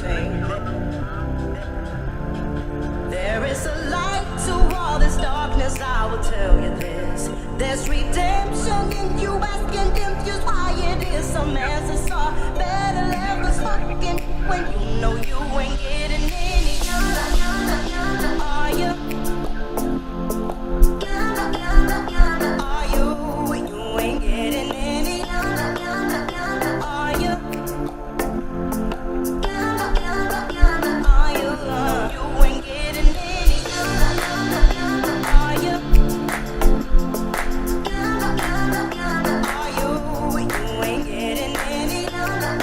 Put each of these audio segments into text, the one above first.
change. There is a light to all this darkness, I will tell you this. There's redemption in you, asking confused why it is. Some answers are better left unspoken when you know you ain't getting any younger. Are you? Are you? You ain't getting any younger. Are you? Are you? You ain't getting any younger. Are you? Are you? You ain't getting any younger.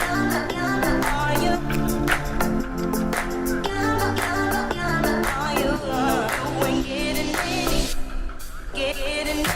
Are you? Are you? You ain't getting any. Getting any.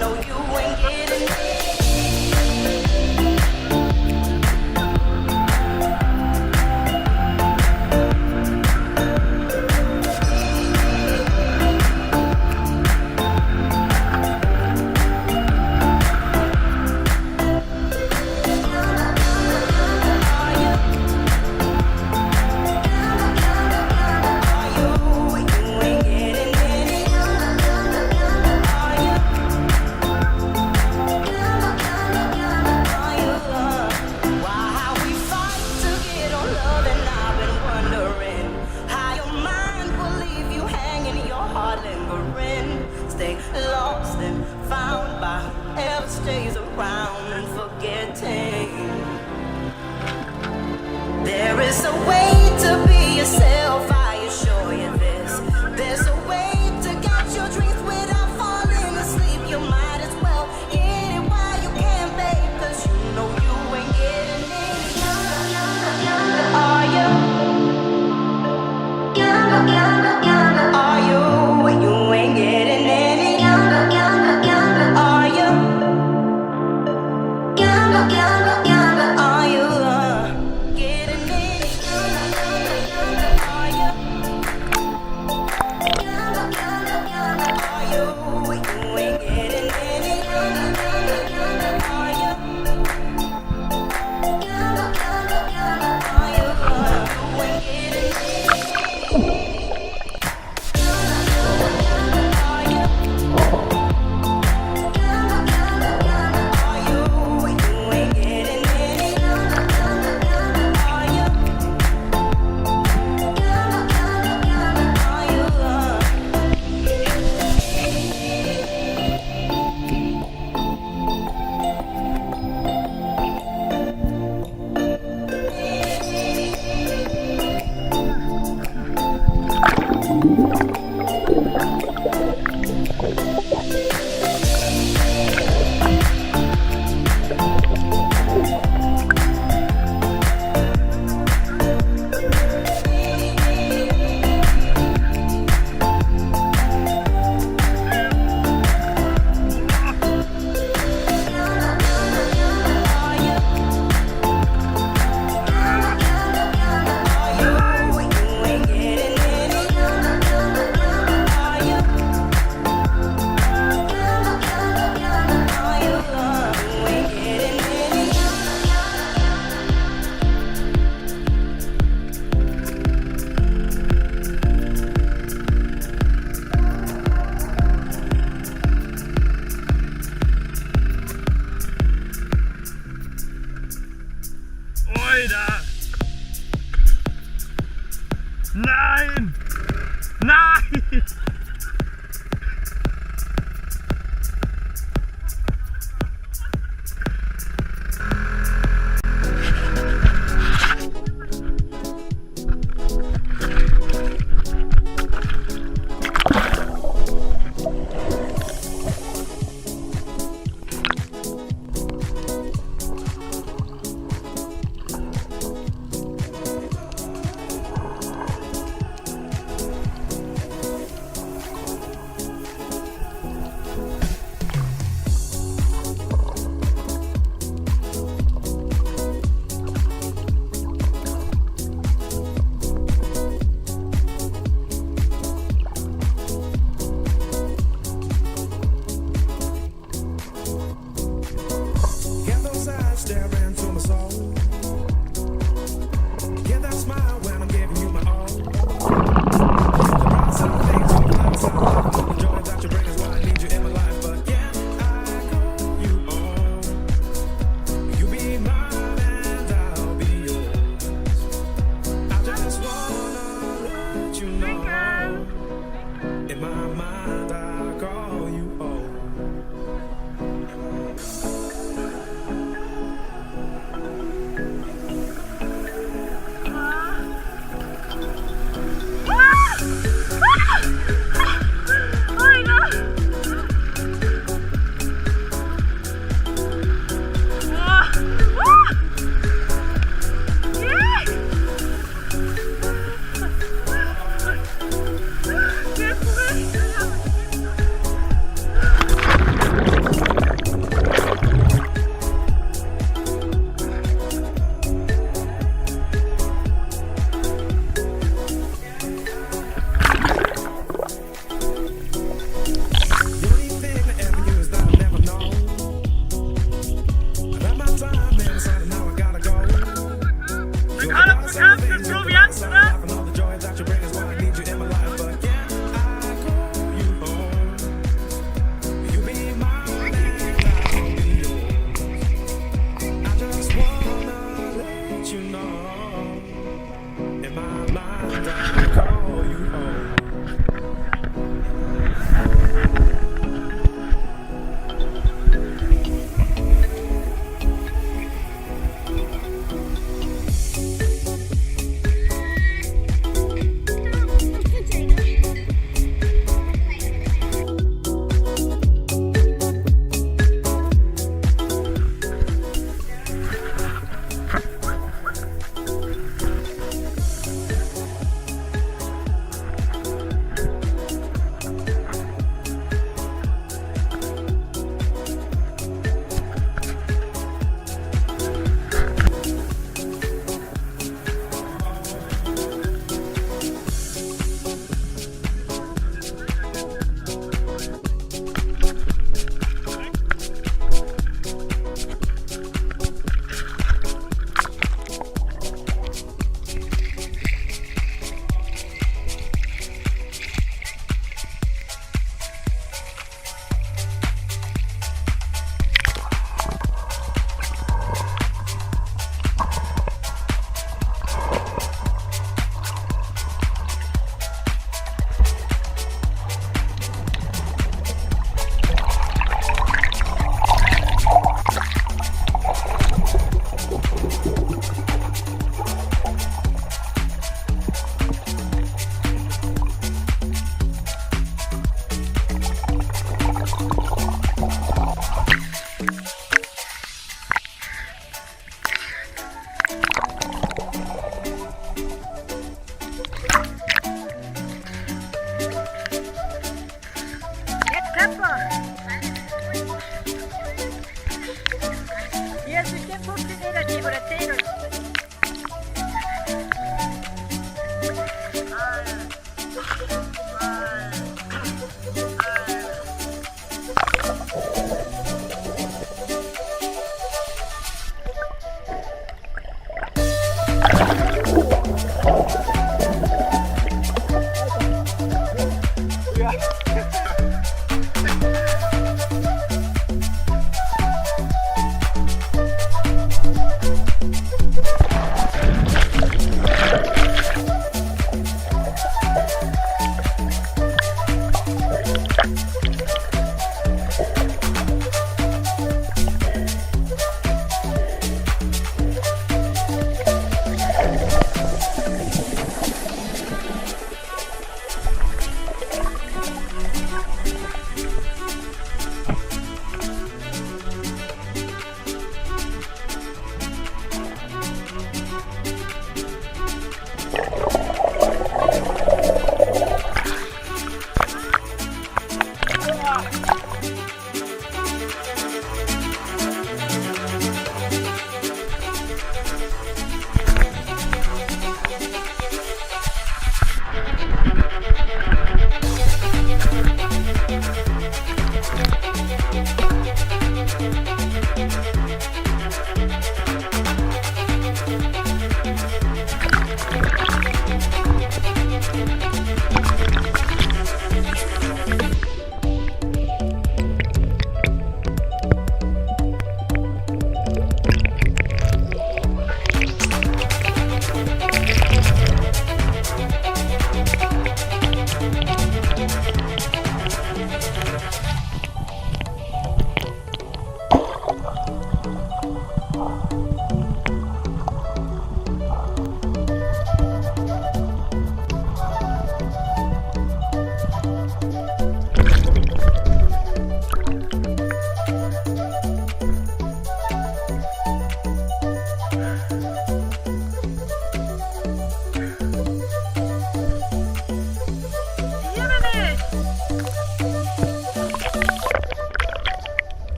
No, you ain't getting it. Are you? Are you? You ain't getting any. Are you? Are you? Why we fight to get on love, and I've been wondering how your mind will leave you hanging, your heart lingering. Stay lost and found by whoever stays around and forgetting. There is a way to be yourself, I assure you this. There's a way to get your dreams without falling asleep. You might as well get it while you can, babe, 'cause you know you ain't getting any younger. Are you? Are you? You ain't getting any younger. Are you? Are you? Getting any younger. Are you? Are you? You ain't getting any younger. Are you? Are you? You ain't getting any. Are you? Are you? You ain't getting any. Are you? Are you? Alter! Nein! Nein!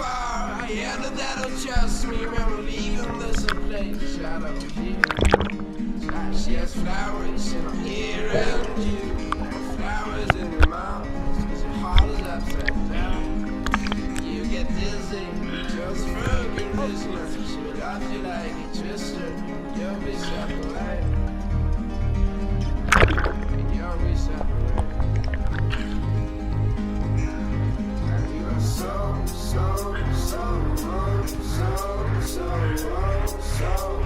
far. I hear that that'll trust me when we're leaving this place. Shadow here. She has flowers in her ear and you. Flowers in your mouth. Cause your heart is upside down. You get dizzy. Just fucking business. She got you like a twister. You'll be separate. You'll be separate. And you are so